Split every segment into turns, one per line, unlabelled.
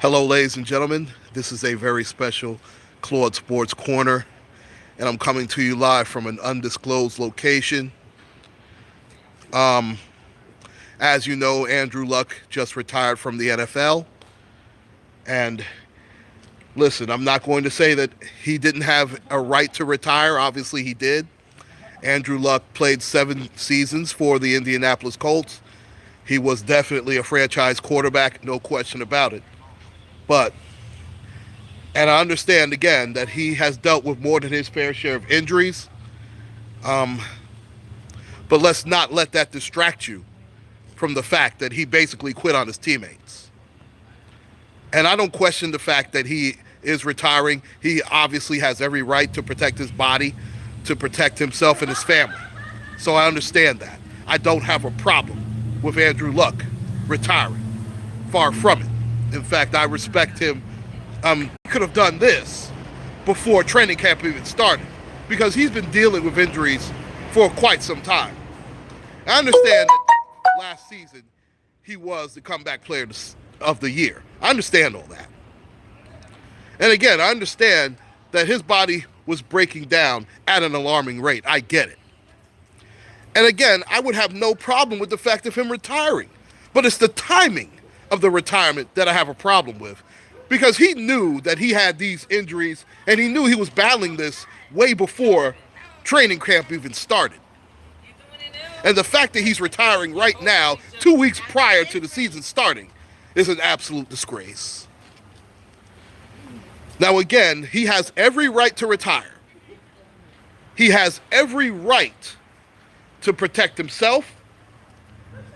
Hello, ladies and gentlemen. This is a very special Claude Sports Corner, and I'm coming to you live from an undisclosed location. Um, as you know, Andrew Luck just retired from the NFL, and listen, I'm not going to say that he didn't have a right to retire. Obviously, he did. Andrew Luck played 7 seasons for the Indianapolis Colts. He was definitely a franchise quarterback, no question about it. But and I understand again that he has dealt with more than his fair share of injuries. Um, but let's not let that distract you from the fact that he basically quit on his teammates. And I don't question the fact that he is retiring. He obviously has every right to protect his body, to protect himself and his family. So I understand that. I don't have a problem with Andrew Luck retiring. Far from it. In fact, I respect him. He could have done this before training camp even started because he's been dealing with injuries for quite some time. I understand that last season he was the comeback player of the year. I understand all that. And again, I understand that his body was breaking down at an alarming rate. I get it. And again, I would have no problem with the fact of him retiring. But it's the timing of the retirement that I have a problem with. Because he knew that he had these injuries and he knew he was battling this way before training camp even started. And the fact that he's retiring right now, 2 weeks prior to the season starting, is an absolute disgrace. Now again, he has every right to retire. He has every right to protect himself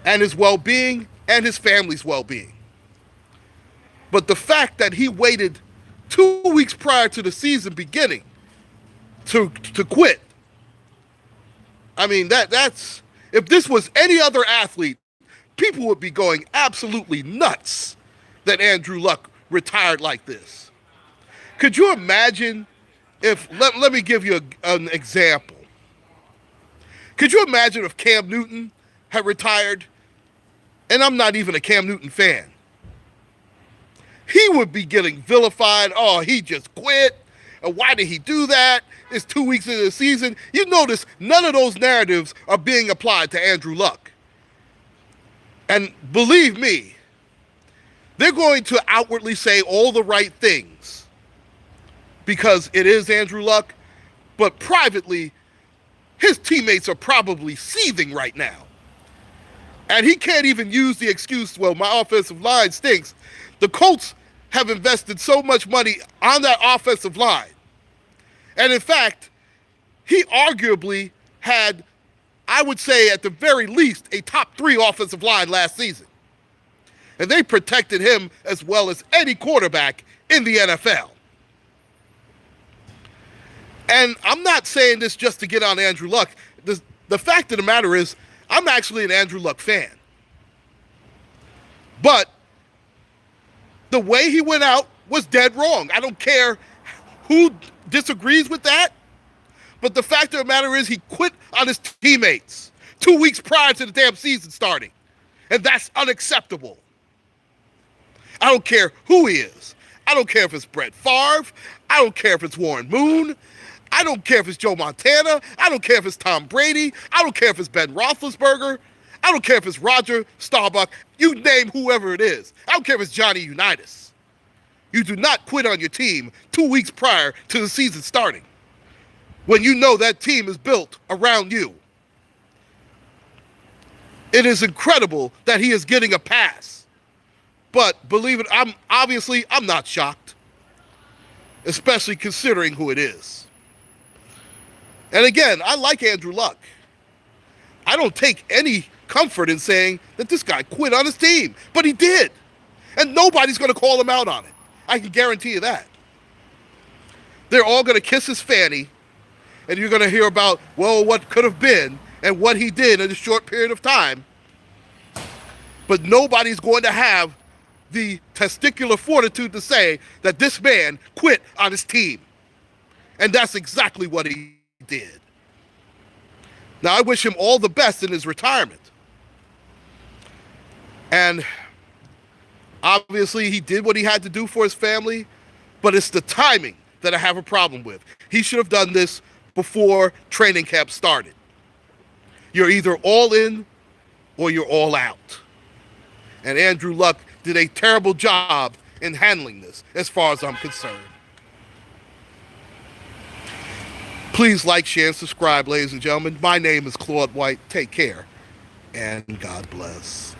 and his well-being and his family's well-being. But the fact that he waited 2 weeks prior to the season beginning to quit, I mean, that's if this was any other athlete, people would be going absolutely nuts that Andrew Luck retired like this. Could you imagine if, let me give you an example. Could you imagine if Cam Newton had retired? And I'm not even a Cam Newton fan. He would be getting vilified. Oh, he just quit. Why did he do that? It's 2 weeks into the season. You notice none of those narratives are being applied to Andrew Luck. And believe me, they're going to outwardly say all the right things because it is Andrew Luck, but privately, his teammates are probably seething right now. And he can't even use the excuse, well, my offensive line stinks. The Colts have invested so much money on that offensive line. And in fact, he arguably had, I would say at the very least, a top 3 offensive line last season. And they protected him as well as any quarterback in the NFL. And I'm not saying this just to get on Andrew Luck. The fact of the matter is, I'm actually an Andrew Luck fan. But the way he went out was dead wrong. I don't care who disagrees with that. But the fact of the matter is he quit on his teammates 2 weeks prior to the damn season starting. And that's unacceptable. I don't care who he is. I don't care if it's Brett Favre. I don't care if it's Warren Moon. I don't care if it's Joe Montana. I don't care if it's Tom Brady. I don't care if it's Ben Roethlisberger. I don't care if it's Roger Staubach. You name whoever it is. I don't care if it's Johnny Unitas. You do not quit on your team 2 weeks prior to the season starting when you know that team is built around you. It is incredible that he is getting a pass. But believe it, I'm not shocked, especially considering who it is. And again, I like Andrew Luck. I don't take any comfort in saying that this guy quit on his team, but he did. And nobody's going to call him out on it. I can guarantee you that. They're all going to kiss his fanny, and you're going to hear about, well, what could have been and what he did in a short period of time. But nobody's going to have the testicular fortitude to say that this man quit on his team. And that's exactly what he did. Now, I wish him all the best in his retirement. And Obviously, he did what he had to do for his family, but it's the timing that I have a problem with. He should have done this before training camp started. You're either all in or you're all out. And Andrew Luck did a terrible job in handling this, as far as I'm concerned. Please like, share, and subscribe, ladies and gentlemen. My name is Claude White. Take care, and God bless.